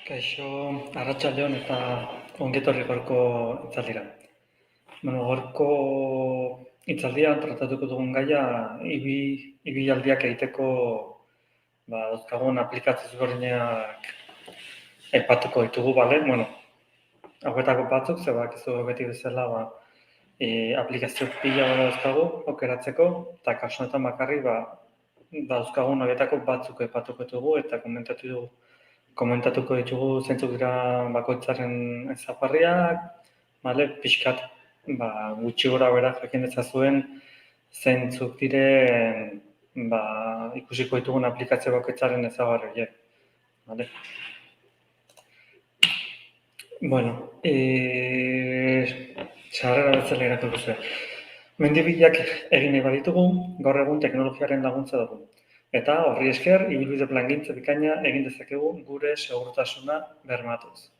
Kaixo, arratsaldeon eta ongetorri gaurko hitzaldira. Gaurko hitzaldian tratatuko dugun gaia ibilaldiak egiteko dauzkagun aplikazio ezberdinak aipatuko ditugu, bale? Hauetako batzuk, ze bakizu beti bezala, aplikazio pila bat dauzkagu aukeratzeko, eta kasu honetan bakarrik dauzkagun hauetako batzuk aipatuko ditugu eta komentatuko ditugu zeintzuk dira bakoitzaren ezaugarriak, pixkat gutxi gora bera jakin dezazuen zeintzuk diren ikusiko ditugun aplikazio bakoitzaren ezaugarri horiek. Vale. Sarrera bezala iratuko zuen. Mendibilak egin nahi baditugu, gaur egun teknologiaren laguntza dugu. Eta horri esker, ibilbide plangintza bikaina egin dezakegu gure segurtasuna bermatuz.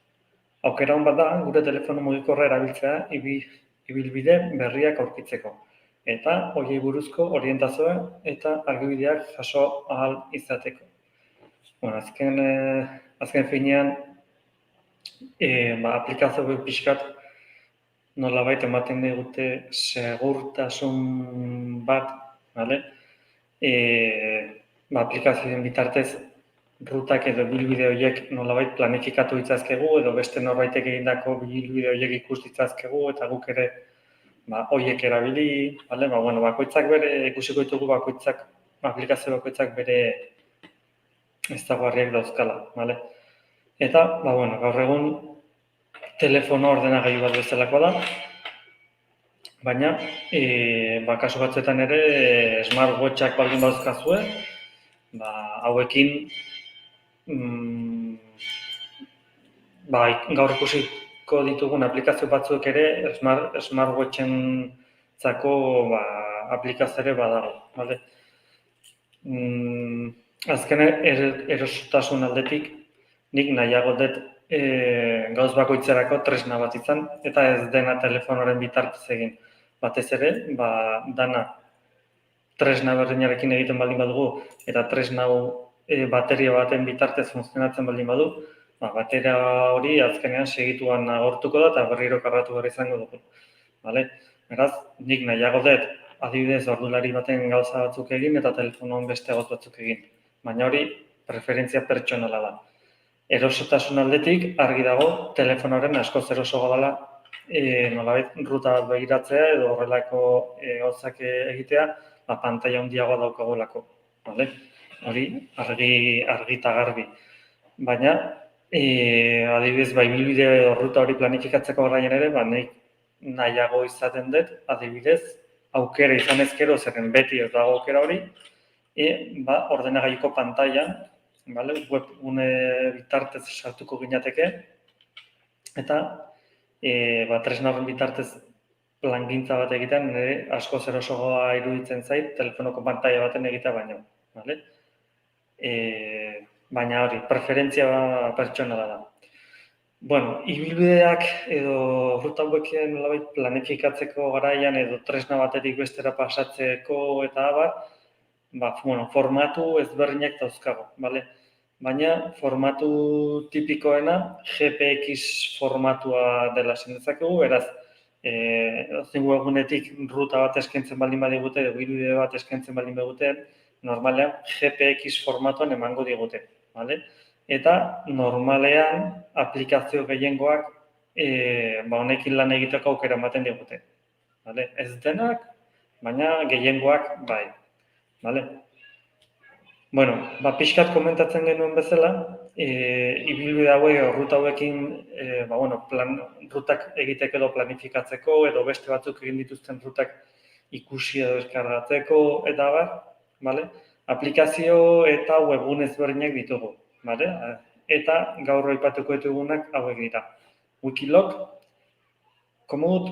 Aukera hon bat da, gure telefono mugikorra erabiltzea ibilbide berriak aurkitzeko. Eta horiei buruzko orientazioa eta argibideak jaso ahal izateko. Azken finean, aplikazio pixkat nolabait ematen digute segurtasun bat, bale? Aplikazioen bitartez rutak edo bilbide horiek nolabait planifikatu ditzazkegu edo beste norbaitek egindako bilbide horiek ikus ditzazkegu eta guk ere horiek erabili, bale? Bakoitzak bere ikusiko ditugu aplikazio bakoitzak bere ezaugarriak dauzkala, bale? Eta, gaur egun telefono ordenagailu bat bezalakoa da, baina, kasu batzuetan ere smartwatchak baldin dauzkazue, hauekin gaur ikusiko ditugun aplikazio batzuk ere smartwatchen-zako aplikazio ere badago, bale? Azken erosotasun aldetik, nik nahiago dut gauz bakoitzerako tresna bat izan, eta ez dena telefonoren bitartez egin. Batez ere, dana tresna berdinarekin egiten baldin badugu, eta tresna bateria baten bitartez funtzionatzen baldin badu, bateria hori azkenean segituan agortuko da eta berriro kargatu behar izango dugu. Beraz, nik nahiago dut, adibidez, ordulari baten gauza batzuk egin eta telefonoan beste gauz batzuk egin. Baina hori, preferentzia pertsonala da. Erosotasun aldetik, argi dago, telefonoren askoz erosoagoa dela nolabait ruta bat begiratzea edo horrelako gauzak egitea, pantaila handiagoa daukagolako. Hori, argi eta garbi. Baina, adibidez, ibilbide ruta hori planifikatzeko garaian ere, nahiago izaten dut, adibidez, aukera izan ezkero, zerren beti ez dago aukera hori, ordenagailuko pantailan, webgune bitartez sartuko ginateke, eta tresna horren bitartez plangintza bat egiten, askoz erosoagoa iruditzen zait, telefonoko pantaila baten egitea baino. Baina hori, preferentzia pertsonala da. Ibilbideak edo ruta hauek nolabait planifikatzeko garaian edo tresna batetik bestera pasatzeko eta formatu ezberdinak dauzkago, baina formatu tipikoena GPX formatua dela esan dezakegu, beraz, webgunetik ruta bat eskaintzen baldin badigute edo ibilbide bat eskaintzen baldin badute, normalean GPX formatuan emango digute, Eta normalean aplikazio gehiengoak honekin lan egiteko aukera ematen digute. Ez denak, baina gehiengoak bai. Pixkat komentatzen genuen bezala, ibilbide hauek, ruta hauekin, rutak egiteko edo planifikatzeko edo beste batzuk egin dituzten rutak ikusi edo eskargatzeko eta aplikazio eta webgune ezberdinak ditugu. Eta gaur aipatuko ditugunak hauek dira. Wikiloc, Komoot,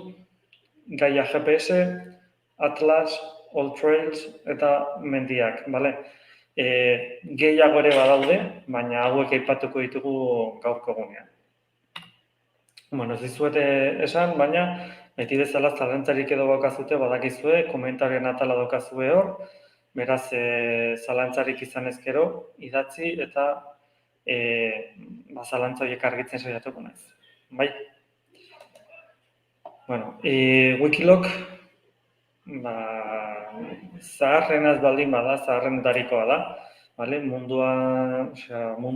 Gaia GPS, Atlas, AllTrails eta mendiak. Gehiago ere badaude, baina hauek aipatuko ditugu gaurko egunean. Ez dizuet esan, baina beti bezala zalantzarik edo daukazue, badakizue, komentarioen atala daukazue hor, beraz zalantzarik izan ezkero, idatzi eta zalantza horiek argitzen saiatuko naiz. Bai? Bueno, Wikiloc, zaharrenaz baldin bada, zaharrenetarikoa da, vale? Mundu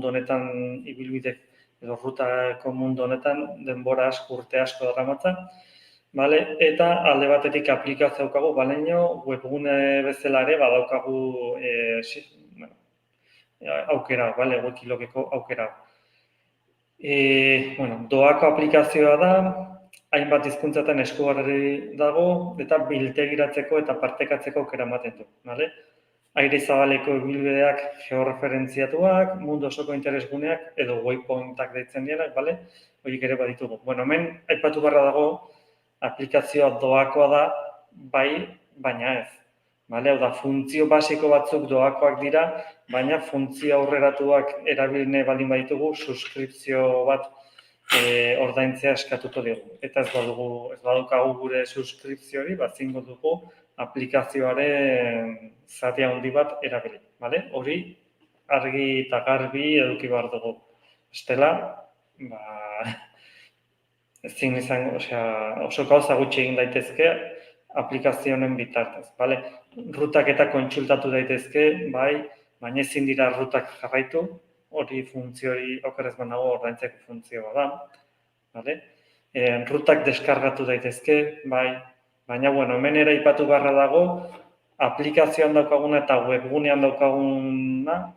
honetan ibilbide edo rutako mundu honetan denbora asko, urte asko daramatza, vale? Eta alde batetik aplikazio daukagu, baleino webgune bezala ere badaukagu aukera, vale? Wikiloceko aukera. Doako aplikazioa da, hainbat hizkuntzatan eskugarri dago eta biltegiratzeko eta partekatzeko aukera ematen du, vale? Aire zabaleko ibilbideak georreferentziatuak, mundu osoko interesguneak edo waypointak deitzen direnak, vale? Horiek ere baditugu. Hemen aipatu beharra dago aplikazioa doakoa da, bai, baina ez. Vale? Hau da, funtzio basiko batzuk doakoak dira, baina funtzio aurreratuak erabili baldin baditugu, suskripzio bat ordaintzea eskatuko dugu. Eta ez badukagu gure suskripzio hori, zingo dugu aplikazioaren zati handi bat erabili. Vale? Hori argi eta garbi eduki behar dugu. Bestela, ezin izango, oso gauza gutxi egin daitezke aplikazioen bitartez. Vale? Rutak eta kontsultatu daitezke, bai, baina ezin dira rutak jarraitu, hori funtzio hori okerrez banago ordaintzeko funtzioa da. Vale? Rutak deskargatu daitezke, bai, baina hemen ere aipatu beharra dago, aplikazioan daukaguna eta webgunean daukaguna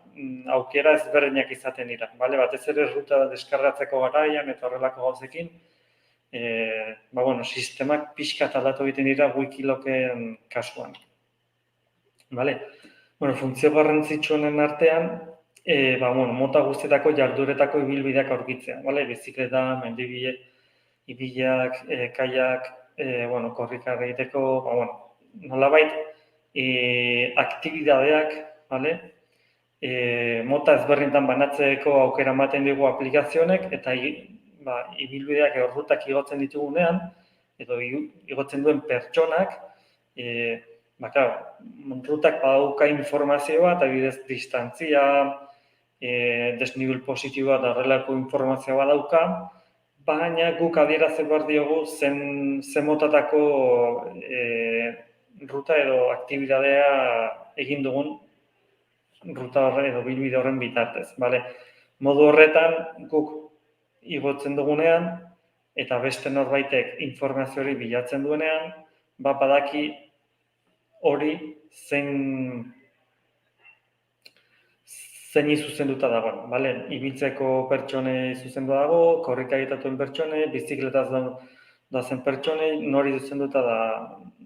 aukera ezberdinak izaten dira. Vale? Batez ere ruta deskargatzeko garaian eta horrelako gauzekin, sistemak pixkat aldatu egiten dira Wikilocen kasuan. Vale? Funtzio garrantzitsuenen artean, mota guztietako jarduretako ibilbideak aurkitzea. Vale? Bizikleta, mendibide, ibilak, kaiak, korrika egiteko, nolabait, aktibidadeak, vale? Mota ezberdintan banatzeko aukera ematen dugu aplikazionek, eta ibilbideak edo rutak igotzen ditugunean, edo igotzen duen pertsonak, rutak badauka informazioa, eta bidez distantzia, desnivel positiboa eta horrelako informazioa dauka, baina guk adierazi behar diogu zen motatako ruta edo aktibidadea egin dugun ruta horren edo bilbide horren bitartez. Modu horretan guk igotzen dugunean eta beste norbaitek informazio hori bilatzen duenean, badaki hori zein zuzenduta dagoen. Ibiltzeko pertsonei zuzendu dago, korrika egitatuen pertsonei, bizikletaz dazen pertsonei, nori zuzenduta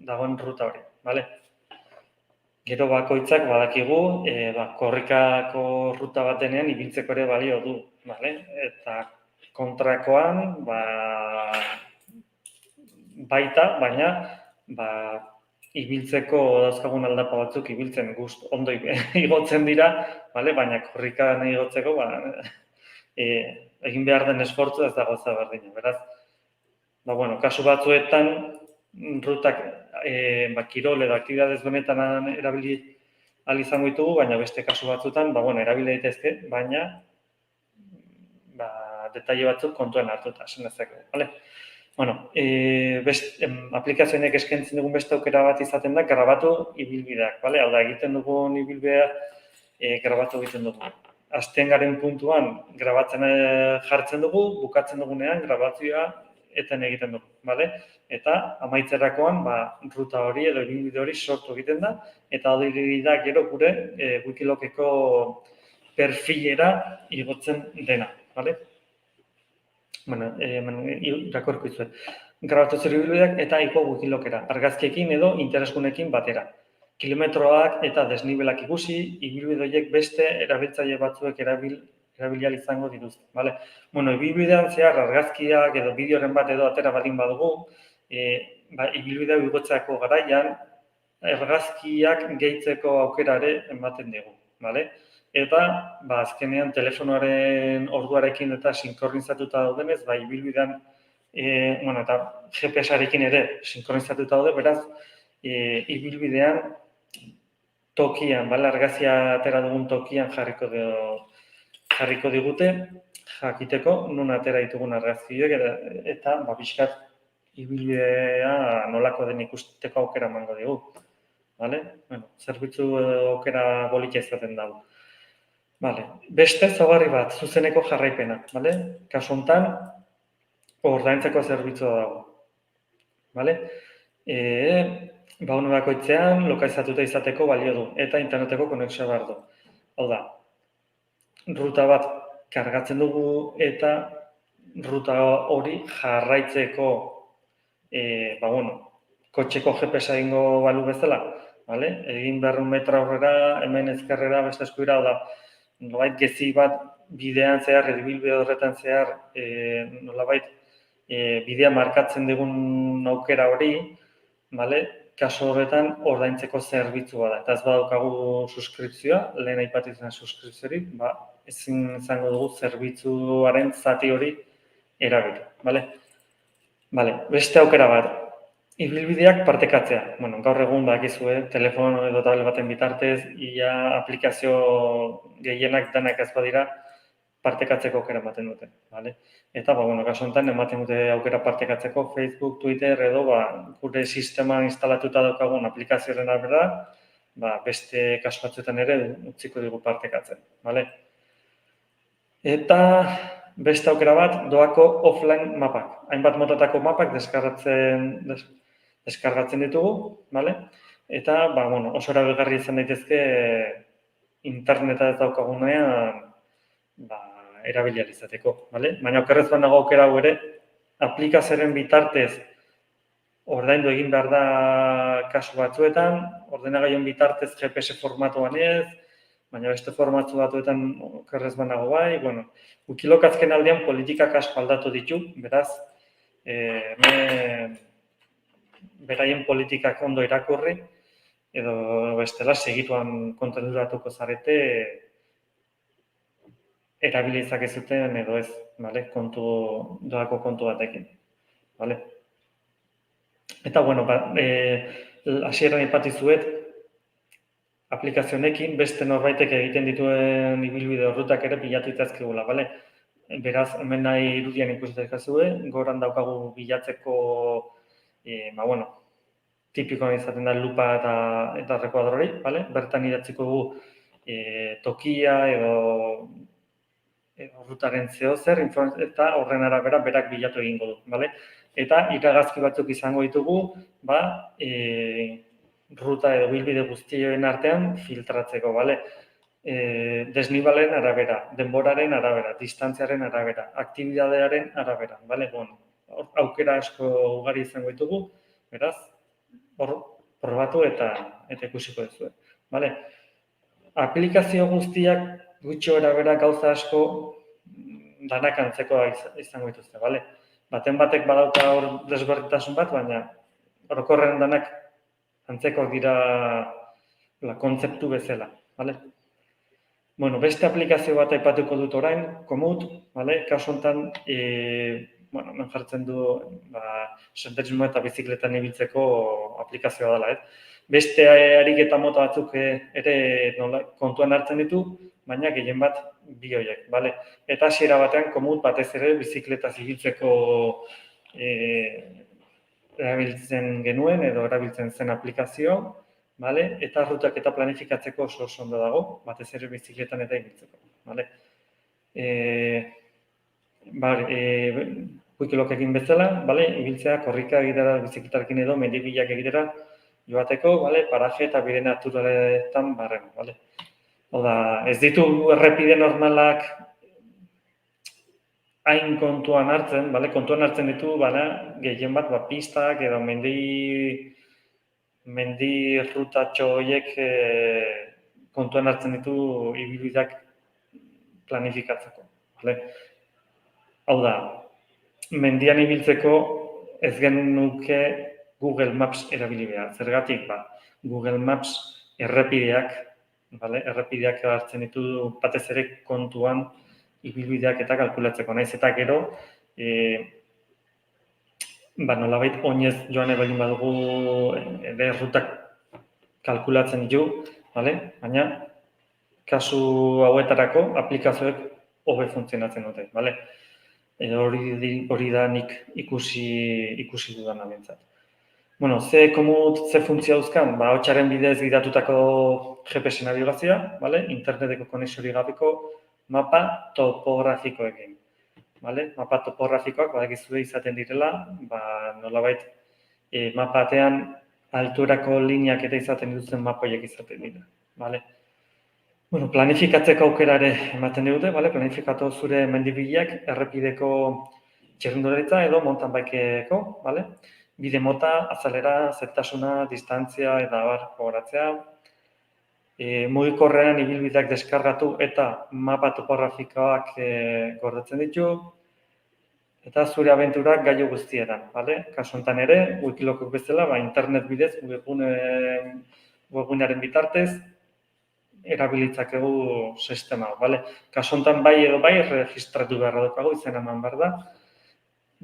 dagoen ruta hori. Gero bakoitzak badakigu, korrikako ruta batenean ibiltzeko ere balio du. Eta kontrakoan, baita, baina, ibiltzeko dauzkagun aldapa batzuk ibiltzen ondo igotzen dira, baina korrikan igotzeko egin behar den esfortzu ez da gauza berdina. Beraz, kasu batzuetan rutak kirol edo aktibidadez benetan erabili ahal izango ditugu, baina beste kasu batzuetan erabili daitezke, baina detaile batzuk kontuan hartuta, esan dezakegu. Aplikazioenek eskaintzen dugun beste aukera bat izaten da grabatu ibilbideak. Hau da, egiten dugun ibilbidea grabatu egiten dugu. Hasten garen puntuan grabatzen jartzen dugu, bukatzen dugunean grabazioa eten egiten dugu. Eta amaitzerakoan ruta hori edo ibilbide hori sortu egiten da, eta hori da gero gure Wikiloceko perfilera igotzen dena. Irakorko izuet. Grabatu zer ibilbideak eta igo Wikilocera, argazkiekin edo interesgunekin batera. Kilometroak eta desnibelak ikusi, ibilbide horiek beste erabiltzaile batzuek erabilial izango dituzte. Ibilbidean zehar argazkiak edo bideoren bat edo atera baldin badugu, ibilbidea igotzeako garaian, argazkiak gehitzeko aukera ere ematen dugu. Eta, azkenean telefonoaren orduarekin eta sinkronizatuta daudenez, ibilbidean, eta GPS-arekin ere sinkronizatuta daude, beraz, ibilbidean tokian, argazia atera dugun tokian jarriko jarriko digute, jakiteko nun atera ditugun argazkiak eta pixkat ibilbidea nolako den ikusteko aukera emango digu. Vale? Bueno, zerbitzu aukera polita izaten dago. Vale. Beste ezaugarri bat, zuzeneko jarraipena. Vale? Kasu honetan, ordaintzeko zerbitzua dago. Vale? Baunu bakoitzean lokalizatuta izateko balio du eta interneteko konexioa behar du. Hau da, ruta bat kargatzen dugu eta ruta hori jarraitzeko kotxeko GPS egingo balu bezala, vale? Egin 200 metro aurrera, hemen ezkerrera, beste eskuira, da, nolabait gezi bat bidean zehar, ibilbide horretan zehar, nolabait bidea markatzen dugun aukera hori, vale? Kaso horretan ordaintzeko zerbitzua da. Eta ez badaukagu suskripzioa, lehen aipatu izan suskripziorik, ezin izango dugu zerbitzuaren zati hori erabili, vale? Vale, beste aukera bat, ibilbideak partekatzea. Bueno, gaur egun bakizue, telefono edo tablet baten bitartez, ia aplikazio gehienak danak ez badira partekatzeko aukera ematen dute, vale? Eta, kasu honetan ematen dute aukera partekatzeko Facebook, Twitter edo gure sisteman instalatuta daukagun aplikazioaren arabera, beste kasu batzuetan ere utziko dugu partekatzen, vale? Eta beste aukera bat, doako offline mapak. Hainbat motatako mapak deskargatzen ditugu, vale? Eta, oso erabilgarri izan daitezke interneta ez daukagunean erabilial izateko, vale? Baina okerrez banago aukera hau ere, aplikazioaren bitartez ordaindu egin behar da kasu batzuetan, ordenagailuan bitartez GPS formatuan ez, baina beste formatu batzuetan okerrez banago bai, Wikilok azken aldean politikak asko aldatu ditu, beraz, beraien politikak ondo irakurri, edo bestela segituan kontenduratuko zarete erabili izakezuten edo ez, vale? Doako kontu batekin, vale? Eta, hasieran aipatu dizuet, aplikazionekin beste norbaitek egiten dituen ibilbide horretak ere bilatu itazkegula, bale? Beraz, hemen nahi irudian ikusitazkazue, goran daukagu bilatzeko, tipikoan izaten da lupa eta rekuadro hori, bale? Bertan idatziko dugu tokia edo rutaren zehozer, eta horren arabera berak bilatu egingo du, bale? Eta iragazki batzuk izango ditugu, ruta edo bilbide guztien artean filtratzeko, bale? Desnibalen arabera, denboraren arabera, distantziaren arabera, aktibidadearen arabera, bale? Aukera asko ugari izango ditugu, beraz, hor probatu eta ikusiko duzu, bale? Aplikazio guztiak gutxi arabera gauza asko danak antzeko izango dituzte, bale? Baten batek badauka hor desberdintasun bat, baina orokorrean danak antzekoak dira kontzeptu bezala, bale? Beste aplikazio bat aipatuko dut orain, Komoot, bale? Kasu honetan, men jartzen du senderismo eta bizikletan ibiltzeko aplikazioa dela, Beste ariketa mota batzuk ere kontuan hartzen ditu, baina gehien bat bi horiek, bale? Eta hasiera batean Komoot batez ere bizikletaz ibiltzeko erabiltzen genuen edo erabiltzen zen aplikazio, bale? Eta rutak eta planifikatzeko oso ondo dago, batez ere bizikletan eta ibiltzeko, bale? Wikilok egin bezala, bale? Ibiltzea korrika egitera, bizikletarekin edo mendibilak egitera joateko, bale? Paraje eta bide naturaletan barren, bale? Oda, ez ditu errepide normalak hain kontuan hartzen, bale? Kontuan hartzen ditu, gehien bat, pistak edo mendi rutatxo horiek kontuan hartzen ditu ibilbideak planifikatzeko, bale? Hau da, mendian ibiltzeko ez genuke Google Maps erabili behar. Zergatik, Google Maps errepideak, errepideak hartzen ditu batez ere kontuan ibilbideak eta kalkulatzeko. Naiz eta gero, nolabait oinez joan ebaldin badugu errutak kalkulatzen ditu, baina kasu hauetarako aplikazioek hobe funtzionatzen dute, bale? Hori da nik ikusi dudana behintzat. Bueno, ze funtzio dauzkan? Ba, hotsaren bidez gidatutako GPS nabigazioa, bale? Interneteko konexiorik gabeko mapa topografikoekin. Vale? Mapa topografikoak badakizue izaten direla, ba, nolabait mapa batean alturako lineak eta izaten dituzten mapoiek izaten dira. Vale? Bueno, planifikatzeko aukera ere ematen dute, vale? Planifikatu zure mendibileak errepideko txirrindularitza edo mountain bikeko, vale? Bide mota, azalera, zertasuna, distantzia eta abar gogoratzea. Mugikorrean ibilbideak deskargatu eta mapa topografikoak gordetzen ditu. Eta zure abenturak gailu guztietan, bale? Kasu honetan ere, Wikilokok bezala, ba, internet bidez, webgunearen bitartez, erabilitzakegu sistema, bale? Kasu honetan bai edo bai, registratu beharra dukago, izena eman behar da.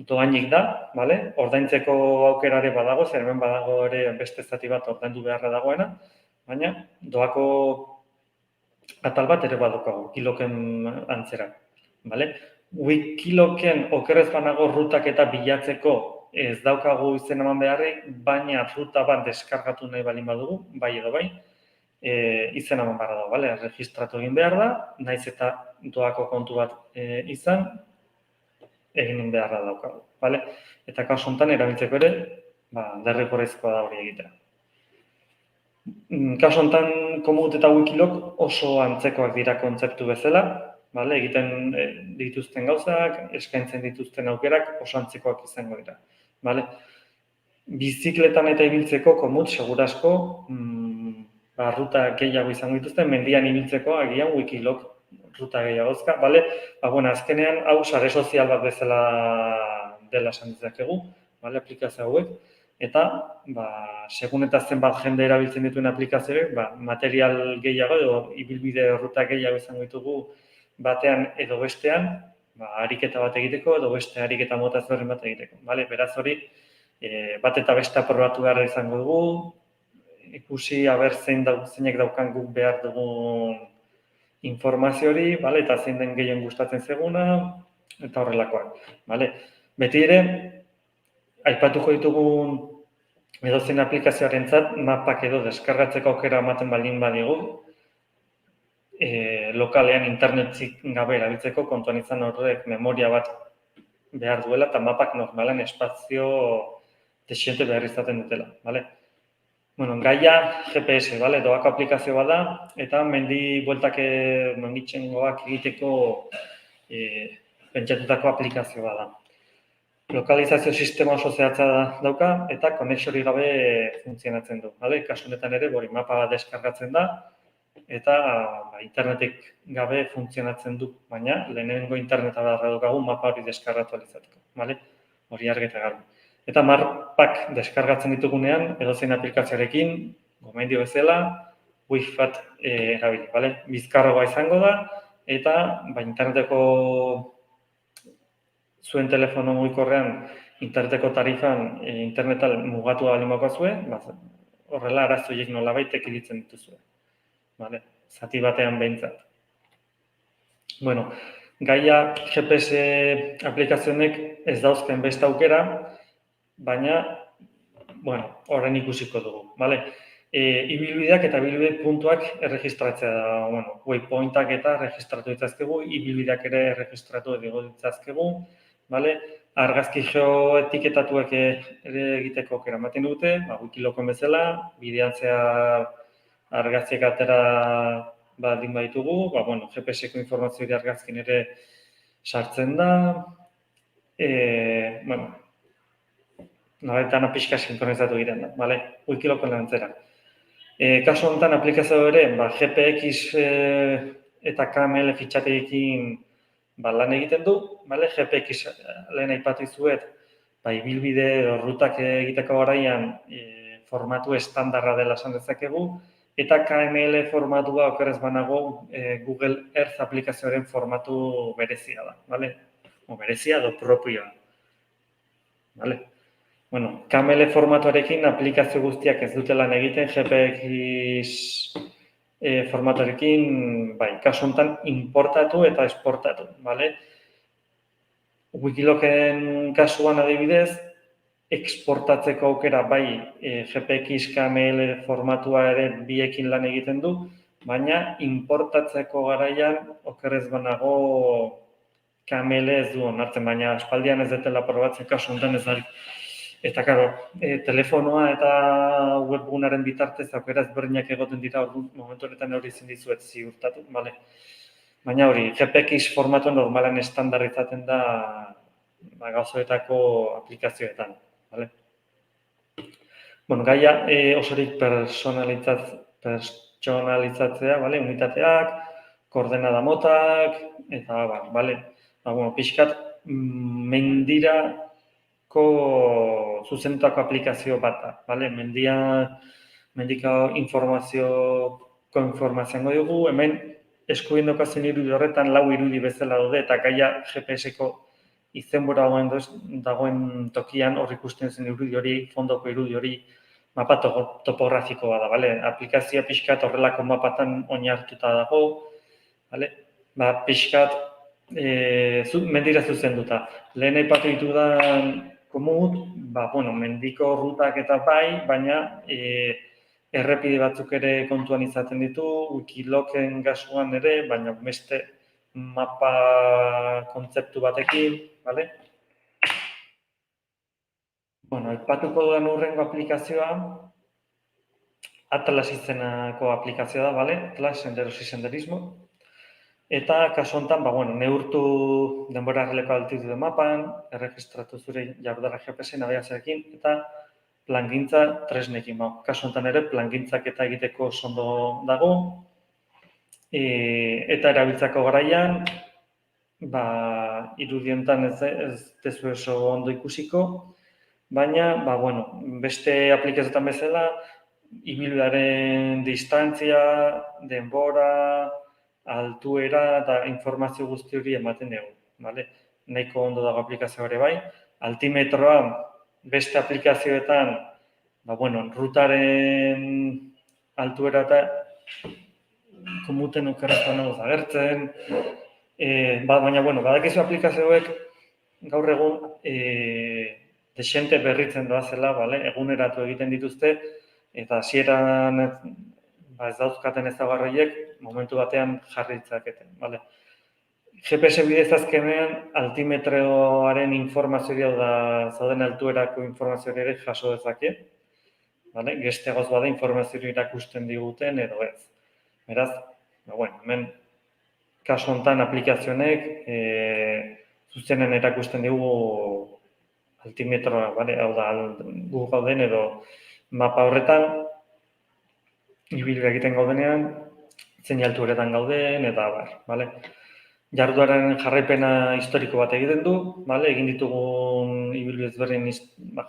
Doainik da, bale? Ordaintzeko aukerare badago, zer hemen badago ere beste zati bat ordaindu beharra dagoena, baina doako atal bat ere badukago, Wikiloken antzera, bale? Wikiloken okerrez banago rutak eta bilatzeko ez daukagu izen eman beharrik, baina ruta bat deskargatu nahi balin badugu, bai edo bai, izen eman behar dago, bale? Registratu egin behar da, naiz eta doako kontu bat izan, egin beharra daukagu, bale? Eta kasu honetan erabiltzeko ere, ba, derrigorrezkoa da hori egitea. Kasu honetan Komoot eta Wikilok oso antzekoak dira kontzeptu bezala, bale? Egiten dituzten gauzak, eskaintzen dituzten aukerak oso antzekoak izango dira, bale? Bizikletan eta ibiltzeko Komoot segurasko ruta gehiago izango dituzten, mendian ibiltzeko agian Wikilok ruta gehiagozka, bale? Ba, bueno, azkenean, hau sare sozial bat bezala dela esan ditzakegu, bale, aplikazio hauek, eta, ba, segun eta zenbat jende erabiltzen dituen aplikazioek, ba, material gehiago edo ibilbide ruta gehiago izango ditugu batean edo bestean, ba, ariketa bat egiteko edo beste ariketa mota ezberdin bat egiteko, bale? Beraz hori, bat eta beste aprobatu behar izango dugu, ikusi aber zeinek daukan guk behar dugun informazio hori, bale, eta zein den gehien gustatzen zeguna, eta horrelakoak, bale. Beti ere, aipatuko ditugun edozein aplikazioarentzat mapak edo deskargatzeko aukera ematen baldin badigu, lokalean internetzik gabe erabiltzeko kontuan izan horrek memoria bat behar duela eta mapak normalan espazio desiente behar izaten dutela, bale. Bueno, Gaia GPS, bale, doako aplikazio bada, eta mendi menditxengoak egiteko pentsatutako aplikazio bada. Lokalizazio sistema oso zehatza dauka, eta konexiorik gabe funtzionatzen du, bale? Kasu honetan ere, mapa deskargatzen da, eta internetik gabe funtzionatzen du, baina lehenengo interneta beharra daukagu mapa hori deskargatu alizateko, bale? Hori argi eta garbi. Eta mapak deskargatzen ditugunean, edozein aplikazioarekin, gomendio bezala, Wi-Fi erabili, bale? Bizkarroa izango da, eta interneteko zuen telefono mugikorrean interneteko tarifan internetal mugatua baldin bakozue, horrela arazoiek nolabait ekiditen dituzue, bale? Zati batean behintzat. Bueno, Gaia GPS aplikazionek ez dauzken beste aukera, baina, bueno, horren ikusiko dugu, bale? Ibilbideak eta ibilbide puntuak erregistratzea da, bueno, waypointak eta registratu ditzazkegu, ibilbideak ere erregistratu ditzazkegu, bale? Argazki geoetiketatuak ere egiteko aukera ematen dute, Wikilokon bezala, bidean zehar argazkiak atera baldin baditugu, bueno, GPS-eko informazio hori argazkin ere sartzen da, bueno, noretan pixka sinkronizatu egiten da, bale? Wikilokon lantzera. Kasu honetan aplikazio ere, GPX eta KML fitxateekin lan egiten du, bale? GPX lehen aipatu izuet, ibilbide rutak egiteko garaian formatu estandarra dela esan dezakegu, eta KML formatua okerrez banago Google Earth aplikazioaren formatu berezia da, bale? Berezia edo propioa, bale? Bueno, KML formatuarekin aplikazio guztiak ez dute lan egiten GPX formatorekin, bai, kasu honetan importatu eta esportatu, bale? Wikilogen kasuan adibidez, exportatzeko aukera bai GPX KML formatua ere biekin lan egiten du, baina importatzeko garaian okerrez banago KML ez du onartzen, baina aspaldian ez dutela probatzen kasu honetan ez da. Eta, karo, telefonoa eta webgunaren bitartez aukera ezberdinak egoten dira, momentu honetan hori ezin dizuet ziurtatu, bale? Baina hori, GPX formatu normalan estandarrizaten da gauzoetako aplikazioetan, bale? Bueno, gaia osorik pertsonalizatzea, bale? Unitateak, koordenada motak, eta bale? Bueno, pixkat, mendirako zuzendutako aplikazio bat da, bale? Mendiko informazioa dugu, hemen eskubien dokazen irudi horretan 4 irudi bezala daude, eta gaia GPS-eko izenbora dagoen tokian hor ikusten zen irudi hori, fondoko irudi hori, mapa topografikoa da, bale? Aplikazioa pixkat horrelako mapatan oinartuta dago, bale? Pixkat mendira zuzenduta. Lehen aipatu ditudan komut, mendiko rutak eta bai, baina errepide batzuk ere kontuan izaten ditu, Wikilogen kasuan ere, baina beste mapa kontzeptu batekin, bale? Bueno, aipatuko dudan hurrengo aplikazioa, Atlas izenako aplikazioa da, bale? Atlas, senderos y senderismo. Eta kasu honetan, neurtu denbora arreleko altitude mapan, erregistratu zure jarduera GPS nabigazioarekin, eta plangintza tresnekin. Kasu honetan ere, plangintzak eta egiteko ondo dago, eta erabiltzako garaian, irudiontan ez dezu oso ondo ikusiko, baina, beste aplikazioetan bezala, ibilbidearen distantzia, denbora, altuera eta informazio guzti hori ematen dugu, bale? Nahiko ondo dago aplikazio ere bai. Altimetroa beste aplikazioetan, rutaren altuera eta komuten okerretan nagoz agertzen. Baina, badakizu aplikazioek gaur egun desente berritzen doazela, eguneratu egiten dituzte, eta hasieran ez dauzkaten ezaugarriek momentu batean jarri ditzakete, bale? GPS bidez azkenean altimetroaren informazioa da zauden altuerako informazioa ere jaso dezake, bale? Gestegoz bada informazioa irakusten diguten edo ez. Beraz, hemen kasu honetan aplikazionek zuzenen erakusten digu altimetroa, bale? Hau da, gu gauden edo mapa horretan ibilbide egiten gaudenean, zein altueretan gauden, eta bale? Jardueraren jarraipena historiko bat egiten du, bale? Egin ditugun ibilbide ezberdin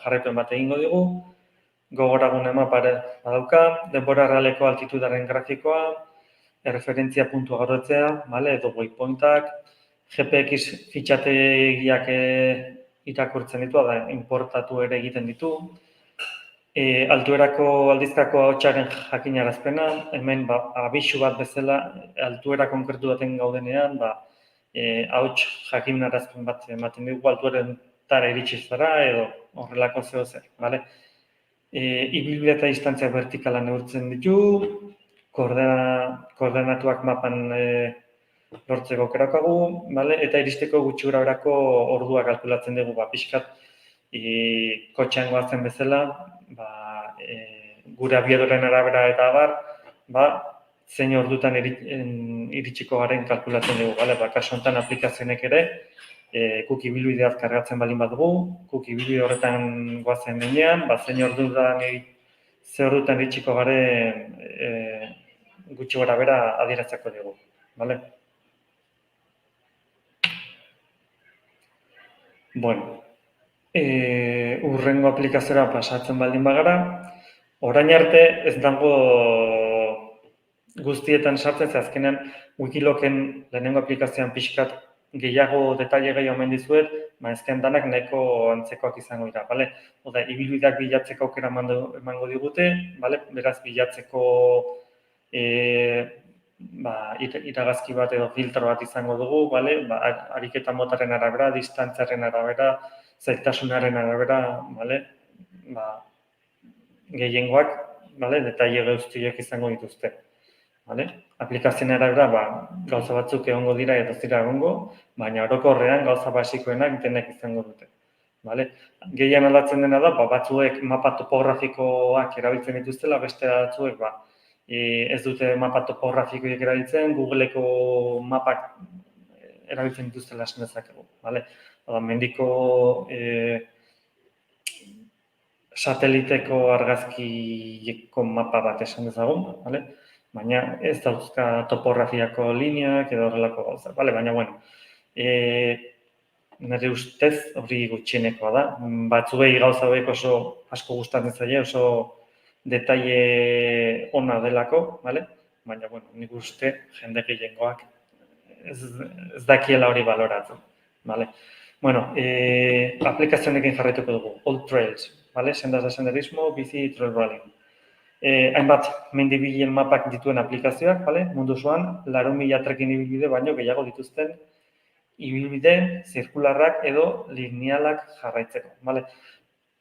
jarraipen bat egingo digu, gogoragune mapa ere badauka, denbora errealeko altitudaren grafikoa, erreferentzia puntua garotzea, bale? Edo waypointak, GPX fitxategiak irakurtzen ditu, importatu ere egiten ditu, altuerako aldizkako ahotsaren jakinarazpena, hemen abisu bat bezala altuera konkretu baten gaudenean, ahots jakinarazpen bat ematen dugu altuerentara iritsi zara edo horrelako zeo zer, bale? Ibilbide eta distantzia vertikala neurtzen ditu, koordenatuak mapan lortzeko aukerakagu, bale? Eta iristeko gutxi goraberako ordua kalkulatzen dugu, pixkat kotxean goazen bezala, gure abiadoren arabera eta zein ordutan iritsiko garen kalkulatzen dugu, bale? Kasu honetan aplikazionek ere, guk ibilbideak kargatzen baldin badugu, guk ibilbide horretan goazen denean, zein ordutan iritsiko garen gutxi gorabehera adieraziko dugu, bale? Bueno, urrengo aplikaziora pasatzen baldin bagara, orain arte ez dago guztietan sartzen, ze azkenean Wikilogen lehenengo aplikazioan pixkat gehiago detaile gehiago omen dizuet, ezken danak nahiko antzekoak izango dira, bale? Oda, ibilbideak bilatzeko aukera emango digute, bale? Beraz, bilatzeko iragazki bat edo filtro bat izango dugu, bale? Ariketa motaren arabera, distantziaren arabera, zailtasunaren arabera, bale? Gehiengoak, bale? Detaile guztiak izango dituzte. Vale? Aplikazioen arabera, gauza batzuk egongo dira edo zira egongo, baina orokorrean gauza basikoenak denek izango dute. Vale? Gehien aldatzen dena da, batzuek mapa topografikoak erabiltzen dituztela, beste batzuek ez dute mapa topografikoak erabiltzen, Googleko mapak erabiltzen dituztela esan dezakegu. Vale? Mendiko sateliteko argazkiko mapa bat esan dezagun, vale? Baina ez dauzka topografiako lineak edo horrelako gauza, baina bueno, nire ustez hori gutxienekoa da. Batzuei gauza hauek oso asko gustatzen zaie, oso detaile ona delako, baina bueno, nik uste jende gehiengoak ez dakiela hori baloratzen. Bueno, aplikazionekin jarraituko dugu, All Trails, sendas de senderismo, bici, trail running. Hainbat mendibilen mapak dituen aplikazioak, mundu osoan, 4.000 trekin ibilbide baino gehiago dituzten ibilbide zirkularrak edo linealak jarraitzeko.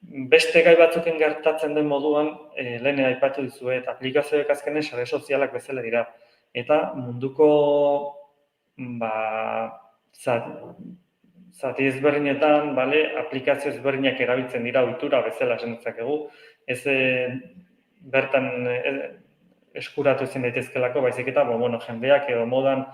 Beste gai batzuken gertatzen den moduan, lehen aipatu dizuet, aplikazioek azkenen sare sozialak bezala dira. Eta munduko zati ezberdinetan, aplikazio ezberdinak erabiltzen dira ohitura bezala esan dezakegu. Ez bertan eskuratu ezin daitezkelako, baizik eta jendeak edo modan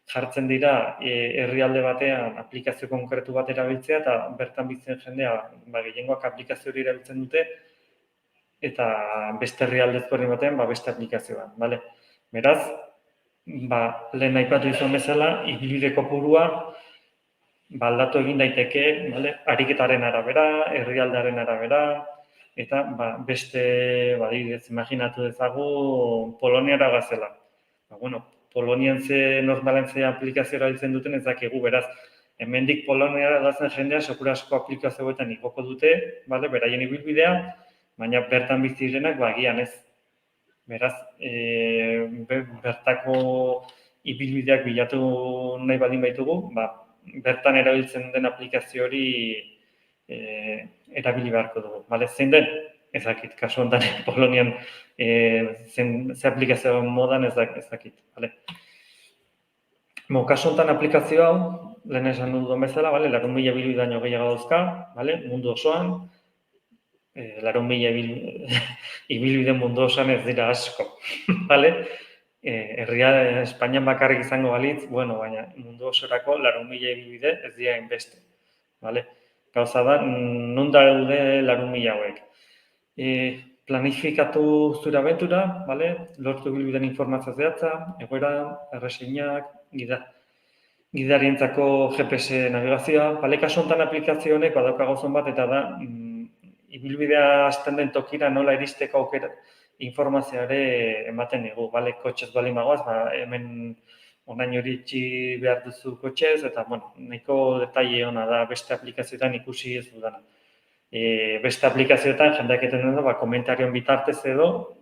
jartzen dira herrialde batean aplikazio konkretu bat erabiltzea eta bertan bizitzen jendea gehiengoak aplikazio hori erabiltzen dute eta beste herrialde ezberdin batean beste aplikazioa. Beraz, lehen aipatu izan bezala, ibilbide kopurua aldatu egin daiteke ariketaren arabera, herrialdearen arabera, eta beste, adibidez, imaginatu dezagu Poloniara gazela. Polonian normalen ze aplikazio erabiltzen duten ez dakigu, beraz, hemendik Poloniara gazen jendea sekurasko aplikazio hauetan ikoko dute, beraien ibilbidea, baina bertan bizi direnak agian ez. Beraz, bertako ibilbideak bilatu nahi baldin baitugu, bertan erabiltzen den aplikazio hori erabili beharko dugu. Zein den? Ez dakit, kasu honetan Polonian ze aplikazio modan ez dakit. Kasu honetan aplikazio hau, lehen esan duen bezala, 4.000 ibilbide baino gehiago dauzka, mundu osoan, 4.000 ibilbide mundu osoan ez dira asko. Herria Espainian bakarrik izango balitz, baina mundu osorako 4.000 ibilbide ez dira inbeste. Gauza da, non daude 4.000 hauek. Planifikatu zure abentura, lortu ibilbideen informazio zehatza, egoera, erreseinak, gidarientzako GPS navigazioa. Kasu honetan aplikazio honek badauka gozon bat eta da ibilbidea hasten den tokira nola iristeko aukera informazioare ematen dugu. Kotxez baldin bagoaz, hemen onaino iritsi behar duzu kotxez, eta nahiko detaile ona da beste aplikazioetan ikusi ez dudana. Beste aplikazioetan jendeak egiten du komentarioen bitartez edo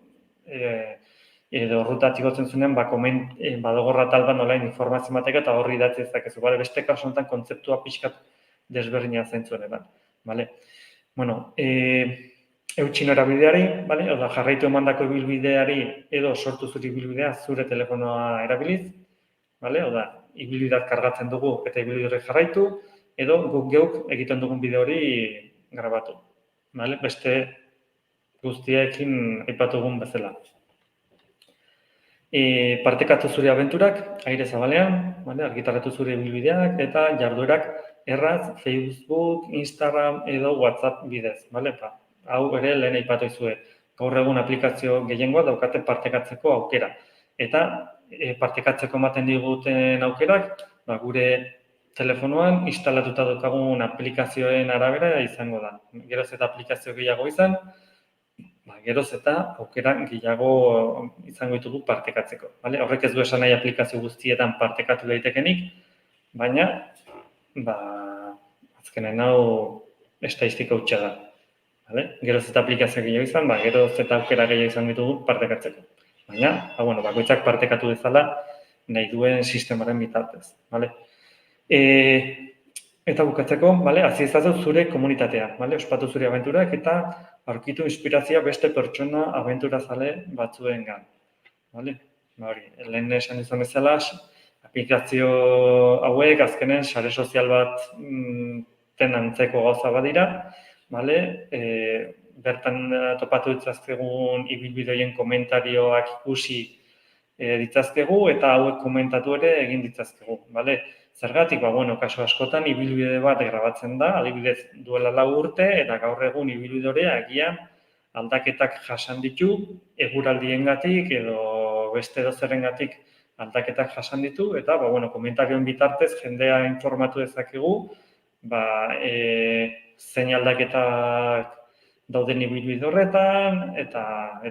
rutatik gotzen zuenean badogorra talban online informazio emateko eta horri idatzi ezakezu. Beste kasu honetan kontzeptua pixkat desberdina zentzuenetan. Eutsi norabideari, jarraitu emandako ibilbideari edo sortu zure ibilbidea zure telefonoa erabiliz, ibilbideak kargatzen dugu eta ibilbide jarraitu, edo guk geuk egiten dugun bideo hori grabatu. Beste guztiekin aipatu egun bezala. Partekatu zure abenturak, aire zabalean, argitaratu zure ibilbideak eta jarduerak erraz Facebook, Instagram edo WhatsApp bidez. Hau ere lehen aipatu izue. Gaur egun aplikazio gehiengoa daukate partekatzeko aukera. Eta partekatzeko ematen diguten aukerak, gure telefonoan instalatuta daukagun aplikazioen arabera izango da. Geroz eta aplikazio gehiago izan, geroz eta aukera gehiago izango ditugu partekatzeko. Horrek ez du esan nahi aplikazio guztietan partekatu daitekenik, baina azkenen hau estatistika hutsa da. Geroz eta aplikazio gehiago izan, geroz eta aukera gehiago izan ditugu partekatzeko. Baina, bakoitzak partekatu dezala nahi duen sistemaren bitartez, bale? Eta bukatzeko, bale, hasi ezazu zure komunitatea, bale? Ospatu zure abenturak eta aurkitu inspirazioa beste pertsona abenturazale batzuengan, bale? Hori, lehen esan izan bezala, aplikazio hauek azkenen sare sozial bat antzeko gauza badira, bale? Bertan topatu ditzazkegun ibilbideoien komentarioak ikusi ditzazkegu eta hauek komentatu ere egin ditzazkegu, bale? Zergatik, kasu askotan ibilbide bat grabatzen da, adibidez duela 4 urte eta gaur egun ibilbide hori agian aldaketak jasan ditu, eguraldiengatik edo beste edozerengatik aldaketak jasan ditu eta komentarioen bitartez jendea informatu dezakegu, zein aldaketak dauden ibilbide horretan eta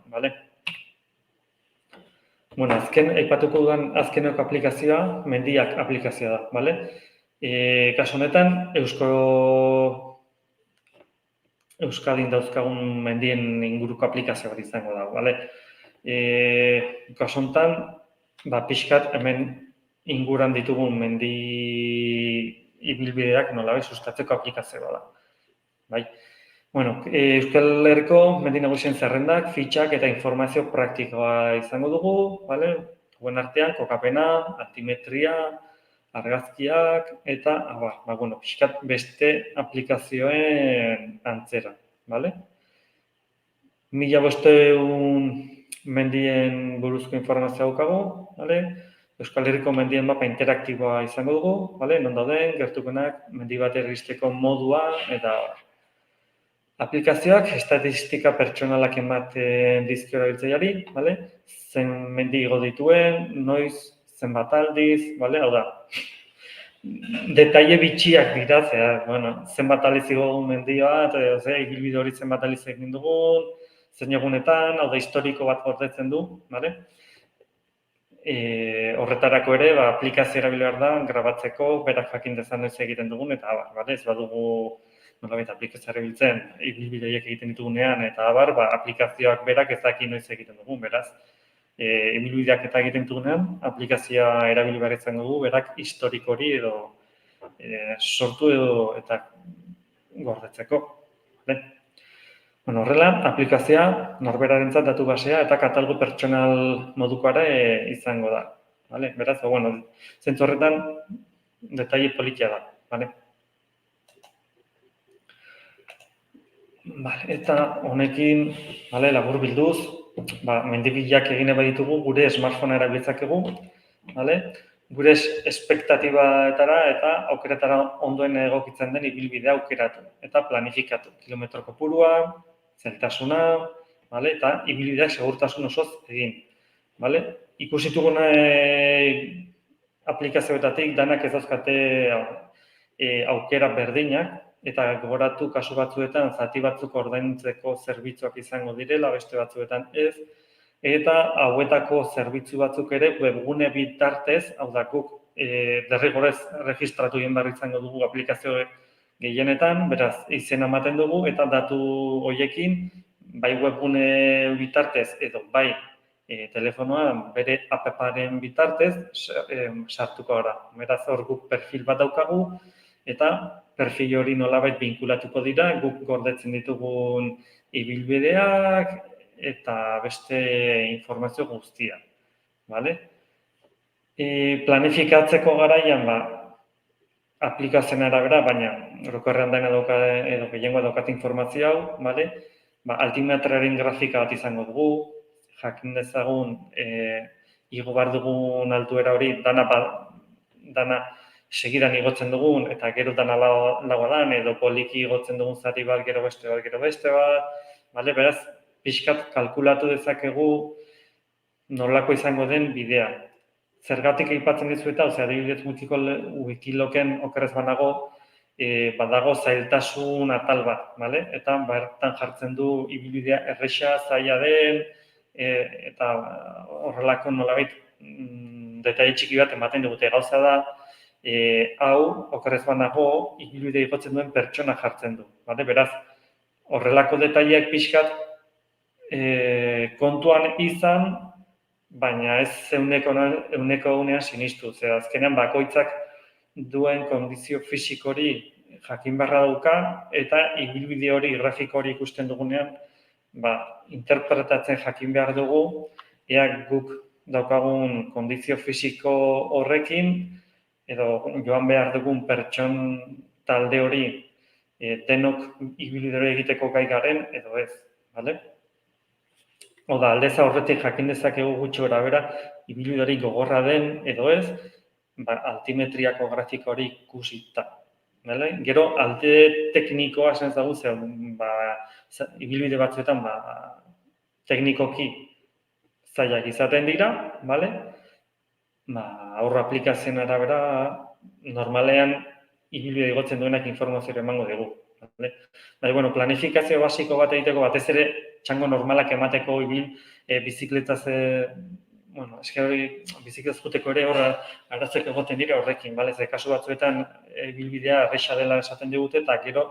bale? Aipatuko dudan azkeneko aplikazioa, mendiak aplikazioa da, bale? Kasu honetan, Euskadin dauzkagun mendien inguruko aplikazio bat izango da, bale? Kasu honetan, pixkat hemen inguran ditugun mendi ibilbideak nolabait sustatzeko aplikazioa da, bai? Euskal Herriko mendi nagusien zerrendak, fitxak eta informazio praktikoa izango dugu, bale? Hauen artean, kokapena, altimetria, argazkiak eta, pixkat beste aplikazioen antzera, bale? 1500 mendien buruzko informazioa daukagu, bale? Euskal Herriko mendien mapa interaktiboa izango dugu, bale? Non dauden, gertupenak, mendi bat iristeko modua eta aplikazioak estatistika pertsonalak ematen dizkio erabiltzaileari, bale? Zen mendi igo dituen, noiz, zenbat aldiz, bale? Hau da, detaile bitxiak dira, zenbat aldiz igo mendioa, ibilbide hori zenbat aldiz egin dugun, zein egunetan, hau da, historiko bat gordetzen du, bale? Horretarako ere, aplikazio erabili behar da, grabatzeko, berak jakin dezan noiz egiten dugun, eta bale, ez badugu nolabait aplikazioa erabiltzen ibilbideak egiten ditugunean eta aplikazioak berak ez daki noiz egiten dugun, beraz. Ibilbideak eta egiten ditugunean, aplikazioa erabili behar izango dugu, berak historiko hori edo sortu edo eta gordetzeko. Horrela, aplikazioa norberarentzat datu basea eta katalgo pertsonal modukoa ere izango da. Beraz, zentzu horretan, detaile politia da. Eta honekin, labur bilduz, mendibilak egine baditugu gure smartphonea erabiltzakegu, gure espektatibatara eta aukeretara ondoen egokitzen den ibilbidea aukeratu eta planifikatu. Kilometro kopurua, zailtasuna, eta ibilbideak segurtasun osoz egin. Ikusitugun aplikazioetatik danak ez dauzkate aukera berdinak, eta gogoratu kasu batzuetan zati batzuk ordaintzeko zerbitzuak izango direla, beste batzuetan ez, eta hauetako zerbitzu batzuk ere webgune bitartez, hau da guk derrigorez registratu egin behar izango dugu aplikazio gehienetan, beraz izena ematen dugu eta datu horiekin bai webgune bitartez edo bai telefonoan bere app-aren bitartez sartuko gara. Beraz hor guk perfil bat daukagu eta perfil hori nolabait binkulatuko dira, guk gordetzen ditugun ibilbideak eta beste informazio guztia. Planifikatzeko garaian, aplikazioen arabera, baina orokorrean dena dauka edo gehiengoa daukate informazio hau, altimetraren grafika bat izango dugu, jakin dezagun igo behar dugun altuera hori dana segidan igotzen dugun eta gero dana lagoa dan, edo poliki igotzen dugun zati bat, gero beste bat, beraz, pixkat kalkulatu dezakegu nolako izango den bidea. Zergatik aipatzen dizueta, adibidez Wikiloken okerrez banago, badago zailtasun atal bat, eta bertan jartzen du ibilbidea erresa, zaila den, eta horrelako nolabait detaile txiki bat ematen digute. Gauza da, hau, okerrez banago, ibilbidea igotzen duen pertsona jartzen du. Beraz, horrelako detaileak pixkat kontuan izan, baina ez euneko unean sinistu. Zer, azkenean bakoitzak duen kondizio fisikori jakin beharra dauka, eta ibilbide hori, grafiko hori ikusten dugunean, interpretatzen jakin behar dugu, ea guk daukagun kondizio fisiko horrekin, edo joan behar dugun pertson talde hori denok ibilbide hori egiteko gai garen, edo ez, bale? Oda, aldez aurretik jakin dezakegu gutxi gorabehera ibilbide hori gogorra den, edo ez, altimetriako grafiko hori ikusita. Gero, alde teknikoa esan ezagun, ibilbide batzuetan teknikoki zailak izaten dira, aurra aplikazioen arabera, normalean ibilbide igotzen duenak informazioa emango dugu. Baina, planifikazio basiko bat egiteko, batez ere, txango normalak emateko bizikletaz, bizikletaz juteko ere horra arazoak egoten dira horrekin, ze kasu batzuetan ibilbidea erresa dela esaten digute, eta gero,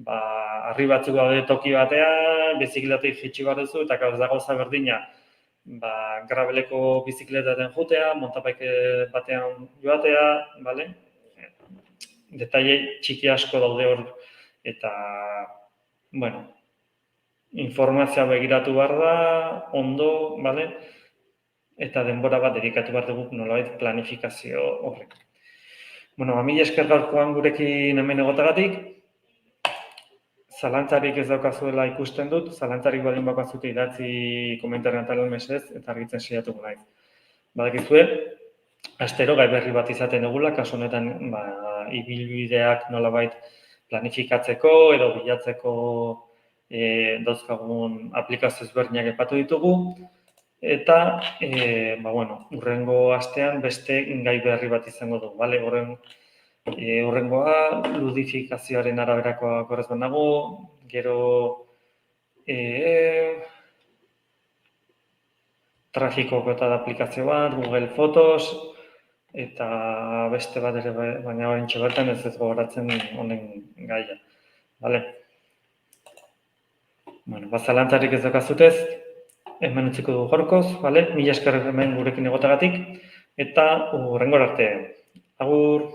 harri batzuk daude toki batean, bizikletik jitsi behar duzu, eta ez da gauza berdina, grabeleko bizikletaten jutea, montapaike batean joatea, detaile txiki asko daude hor, eta, informazioa begiratu behar da, ondo, eta denbora bat dedikatu behar dugu nolabait planifikazio horrek. Mila esker gaurkoan gurekin hemen egotagatik, zalantzarik ez daukazuela ikusten dut, zalantzarik baldin bakazute idatzi komentarian talen mesez, eta argitzen saiatuko naiz. Badakizue, astero gai berri bat izaten dugula, kasu honetan ibilbideak nolabait planifikatzeko edo bilatzeko dauzkagun aplikazio ezberdinak aipatu ditugu, eta hurrengo astean beste gai berri bat izango dugu, Hurrengoa, ludifikazioaren araberakoa korrezban dago, gero trafikoko eta aplikazio bat, Google Fotos, eta beste bat ere, baina horrentxe bertan ez gogoratzen honen gaia. Zalantzarik ez daukazutez, hemen utziko dugu gaurkoz, mila esker hemen gurekin egotagatik, eta hurrengora arte. Agur!